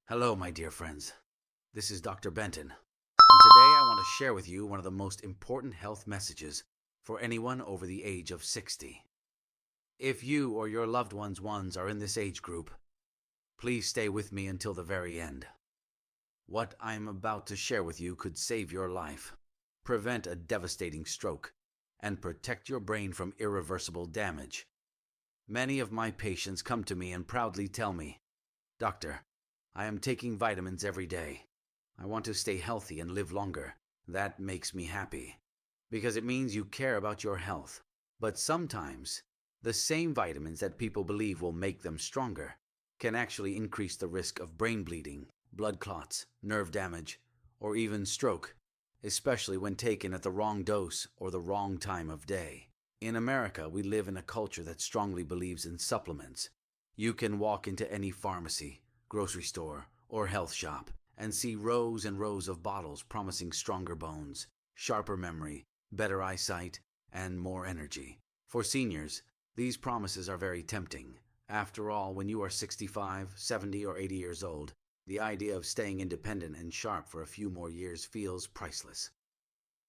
Hello, my dear friends. This is Dr. Benton, and today I want to share with you one of the most important health messages for anyone over the age of 60. If you or your loved ones are in this age group, please stay with me until the very end. What I am about to share with you could save your life, prevent a devastating stroke, and protect your brain from irreversible damage. Many of my patients come to me and proudly tell me, "Doctor, I am taking vitamins every day. I want to stay healthy and live longer. That makes me happy, because it means you care about your health. But sometimes, the same vitamins that people believe will make them stronger can actually increase the risk of brain bleeding, blood clots, nerve damage, or even stroke, especially when taken at the wrong dose or the wrong time of day. In America, we live in a culture that strongly believes in supplements. You can walk into any pharmacy, grocery store, or health shop and see rows and rows of bottles promising stronger bones, sharper memory, better eyesight, and more energy. For seniors, these promises are very tempting. After all, when you are 65, 70, or 80 years old, the idea of staying independent and sharp for a few more years feels priceless.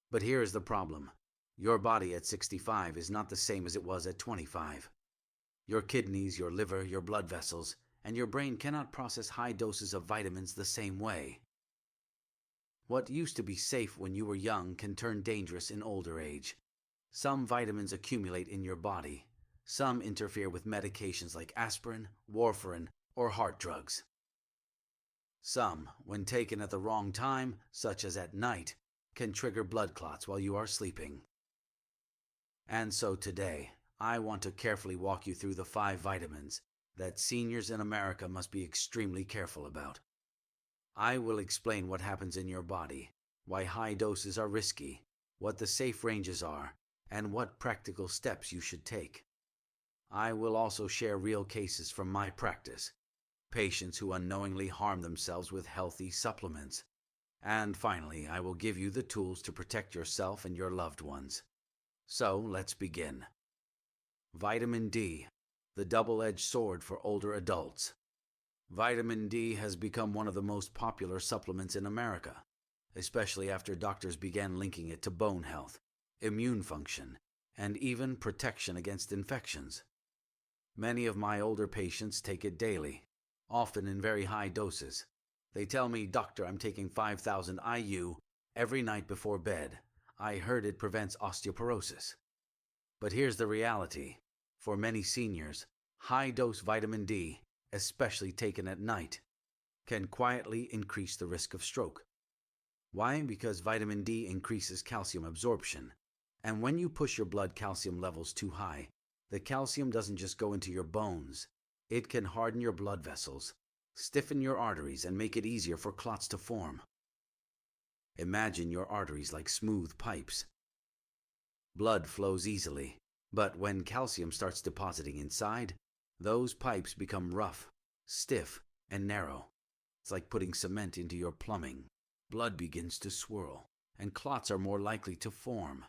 But here is the problem. Your body at 65 is not the same as it was at 25. Your kidneys, your liver, your blood vessels, and your brain cannot process high doses of vitamins the same way. What used to be safe when you were young can turn dangerous in older age. Some vitamins accumulate in your body. Some interfere with medications like aspirin, warfarin, or heart drugs. Some, when taken at the wrong time, such as at night, can trigger blood clots while you are sleeping. And so today, I want to carefully walk you through the 5 vitamins that seniors in America must be extremely careful about. I will explain what happens in your body, why high doses are risky, what the safe ranges are, and what practical steps you should take. I will also share real cases from my practice, patients who unknowingly harm themselves with healthy supplements. And finally, I will give you the tools to protect yourself and your loved ones. So, let's begin. Vitamin D, the double-edged sword for older adults. Vitamin D has become one of the most popular supplements in America, especially after doctors began linking it to bone health, immune function, and even protection against infections. Many of my older patients take it daily, often in very high doses. They tell me, "Doctor, I'm taking 5,000 IU every night before bed. I heard it prevents osteoporosis." But here's the reality. For many seniors, high-dose vitamin D, especially taken at night, can quietly increase the risk of stroke. Why? Because vitamin D increases calcium absorption. And when you push your blood calcium levels too high, the calcium doesn't just go into your bones. It can harden your blood vessels, stiffen your arteries, and make it easier for clots to form. Imagine your arteries like smooth pipes. Blood flows easily. But when calcium starts depositing inside, those pipes become rough, stiff, and narrow. It's like putting cement into your plumbing. Blood begins to swirl, and clots are more likely to form.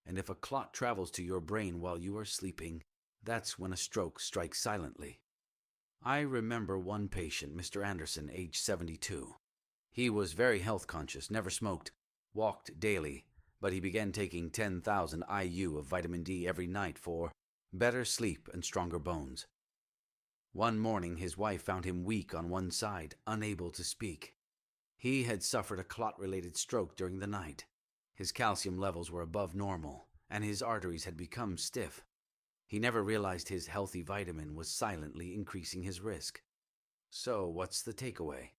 And if a clot travels to your brain while you are sleeping, that's when a stroke strikes silently. I remember one patient, Mr. Anderson, age 72. He was very health conscious, never smoked, walked daily, but he began taking 10,000 IU of vitamin D every night for better sleep and stronger bones. One morning, his wife found him weak on one side, unable to speak. He had suffered a clot-related stroke during the night. His calcium levels were above normal, and his arteries had become stiff. He never realized his healthy vitamin was silently increasing his risk. So, what's the takeaway?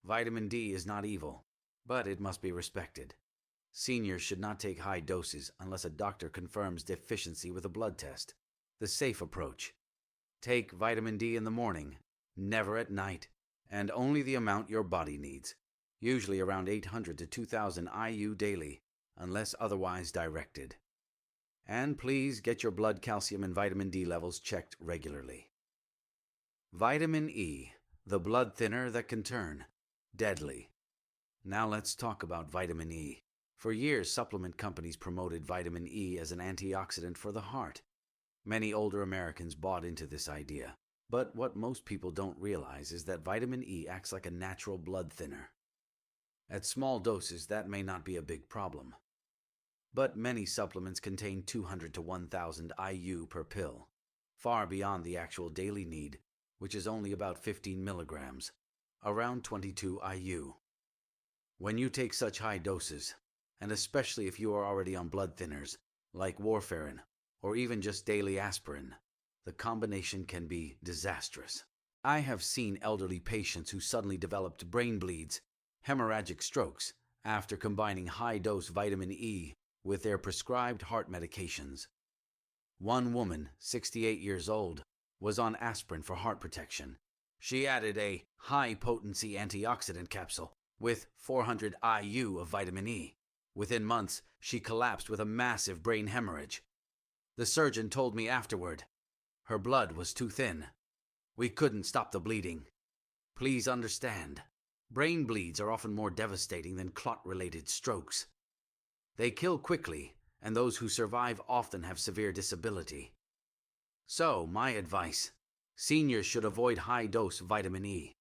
Vitamin D is not evil, but it must be respected. Seniors should not take high doses unless a doctor confirms deficiency with a blood test. The safe approach. Take vitamin D in the morning, never at night, and only the amount your body needs, usually around 800 to 2,000 IU daily, unless otherwise directed. And please get your blood calcium and vitamin D levels checked regularly. Vitamin E, the blood thinner that can turn deadly. Now let's talk about vitamin E. For years, supplement companies promoted vitamin E as an antioxidant for the heart. Many older Americans bought into this idea, But what most people don't realize is that vitamin E acts like a natural blood thinner. At small doses, that may not be a big problem. But many supplements contain 200 to 1000 IU per pill, far beyond the actual daily need, which is only about 15 milligrams, around 22 IU. When you take such high doses, and especially if you are already on blood thinners, like warfarin, or even just daily aspirin, the combination can be disastrous. I have seen elderly patients who suddenly developed brain bleeds, hemorrhagic strokes, after combining high-dose vitamin E with their prescribed heart medications. One woman, 68 years old, was on aspirin for heart protection. She added a high-potency antioxidant capsule with 400 IU of vitamin E. Within months, she collapsed with a massive brain hemorrhage. The surgeon told me afterward, her blood was too thin. We couldn't stop the bleeding. Please understand, brain bleeds are often more devastating than clot-related strokes. They kill quickly, and those who survive often have severe disability. So, my advice, seniors should avoid high-dose vitamin E.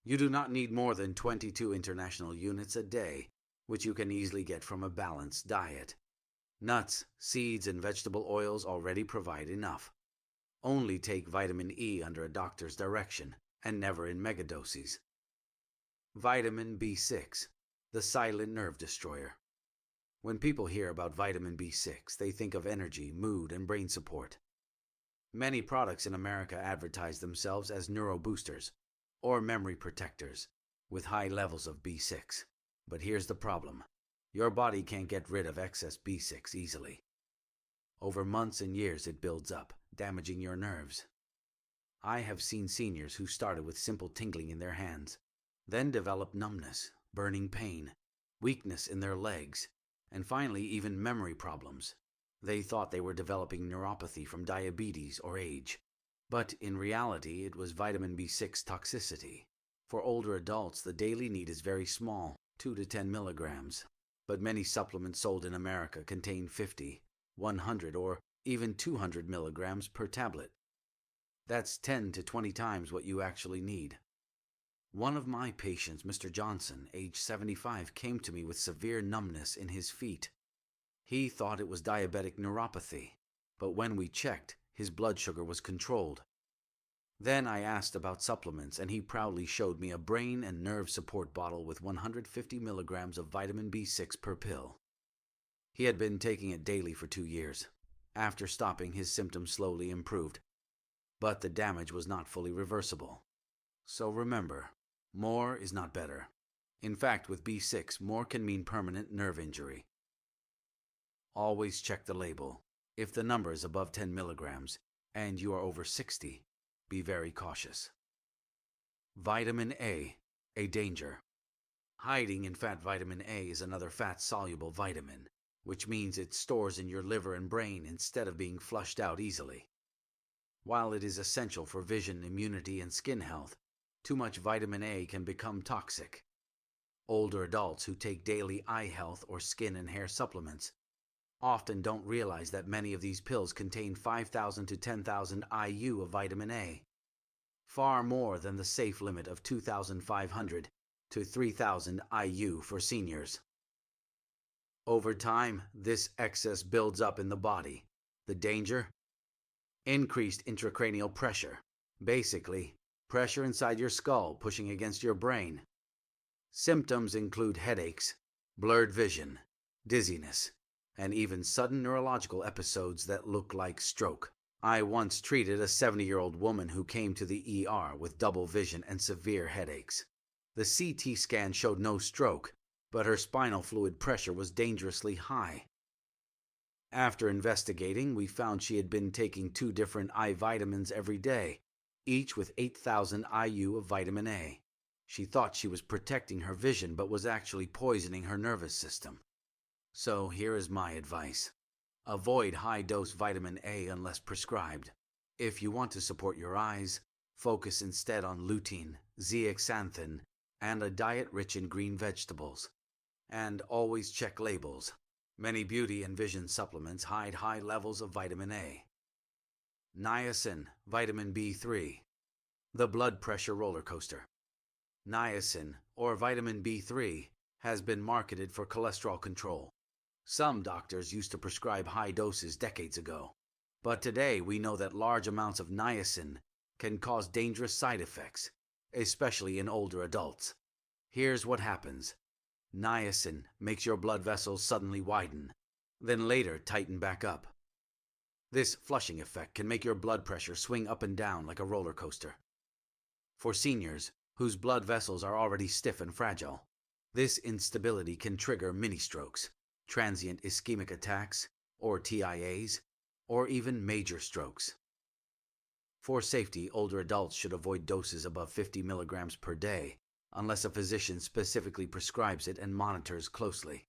You do not need more than 22 international units a day, which you can easily get from a balanced diet. Nuts, seeds, and vegetable oils already provide enough. Only take vitamin E under a doctor's direction, and never in megadoses. Vitamin B6, the silent nerve destroyer. When people hear about vitamin B6, they think of energy, mood, and brain support. Many products in America advertise themselves as neuroboosters or memory protectors with high levels of B6. But here's the problem. Your body can't get rid of excess B6 easily. Over months and years it builds up, damaging your nerves. I have seen seniors who started with simple tingling in their hands, then developed numbness, burning pain, weakness in their legs, and finally even memory problems. They thought they were developing neuropathy from diabetes or age, but in reality it was vitamin B6 toxicity. For older adults, the daily need is very small, 2 to 10 milligrams, but many supplements sold in America contain 50, 100, or even 200 milligrams per tablet. That's 10 to 20 times what you actually need. One of my patients, Mr. Johnson, age 75, came to me with severe numbness in his feet. He thought it was diabetic neuropathy, but when we checked, his blood sugar was controlled. Then I asked about supplements, and he proudly showed me a brain and nerve support bottle with 150 milligrams of vitamin B6 per pill. He had been taking it daily for 2 years. After stopping, his symptoms slowly improved, but the damage was not fully reversible. So remember, more is not better. In fact, with B6, more can mean permanent nerve injury. Always check the label. If the number is above 10 milligrams and you are over 60, be very cautious. Vitamin A, a danger. Hiding in fat vitamin A is another fat-soluble vitamin, which means it stores in your liver and brain instead of being flushed out easily. While it is essential for vision, immunity, and skin health, too much vitamin A can become toxic. Older adults who take daily eye health or skin and hair supplements often don't realize that many of these pills contain 5,000 to 10,000 IU of vitamin A, far more than the safe limit of 2,500 to 3,000 IU for seniors. Over time, this excess builds up in the body. The danger? Increased intracranial pressure. Basically, pressure inside your skull pushing against your brain. Symptoms include headaches, blurred vision, dizziness, and even sudden neurological episodes that look like stroke. I once treated a 70-year-old woman who came to the ER with double vision and severe headaches. The CT scan showed no stroke, but her spinal fluid pressure was dangerously high. After investigating, we found she had been taking 2 different eye vitamins every day, each with 8,000 IU of vitamin A. She thought she was protecting her vision, but was actually poisoning her nervous system. So here is my advice. Avoid high-dose vitamin A unless prescribed. If you want to support your eyes, focus instead on lutein, zeaxanthin, and a diet rich in green vegetables. And always check labels. Many beauty and vision supplements hide high levels of vitamin A. Niacin, vitamin B3. The blood pressure roller coaster. Niacin, or vitamin B3, has been marketed for cholesterol control. Some doctors used to prescribe high doses decades ago, but today we know that large amounts of niacin can cause dangerous side effects, especially in older adults. Here's what happens. Niacin makes your blood vessels suddenly widen, then later tighten back up. This flushing effect can make your blood pressure swing up and down like a roller coaster. For seniors, whose blood vessels are already stiff and fragile, this instability can trigger mini-strokes, transient ischemic attacks, or TIAs, or even major strokes. For safety, older adults should avoid doses above 50 milligrams per day, unless a physician specifically prescribes it and monitors closely.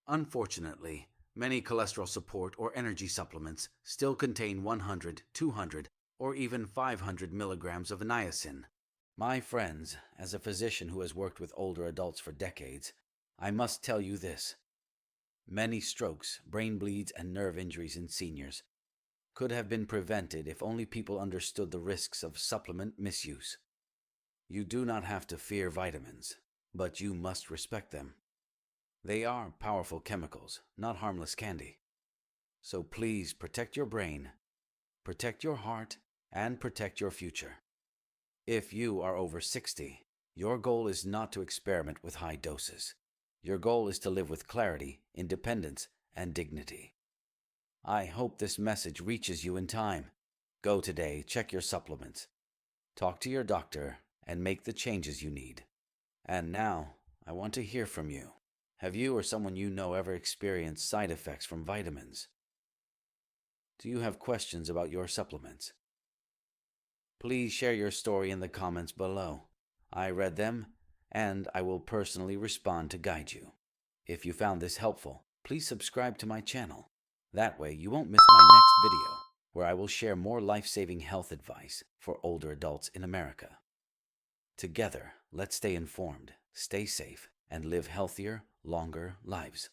Unfortunately, many cholesterol support or energy supplements still contain 100, 200, or even 500 milligrams of niacin. My friends, as a physician who has worked with older adults for decades, I must tell you this. Many strokes, brain bleeds, and nerve injuries in seniors could have been prevented if only people understood the risks of supplement misuse. You do not have to fear vitamins, but you must respect them. They are powerful chemicals, not harmless candy. So please protect your brain, protect your heart, and protect your future. If you are over 60, your goal is not to experiment with high doses. Your goal is to live with clarity, independence, and dignity. I hope this message reaches you in time. Go today, check your supplements, talk to your doctor, and make the changes you need. And now, I want to hear from you. Have you or someone you know ever experienced side effects from vitamins? Do you have questions about your supplements? Please share your story in the comments below. I read them, and I will personally respond to guide you. If you found this helpful, please subscribe to my channel. That way you won't miss my next video, where I will share more life-saving health advice for older adults in America. Together, let's stay informed, stay safe, and live healthier, longer lives.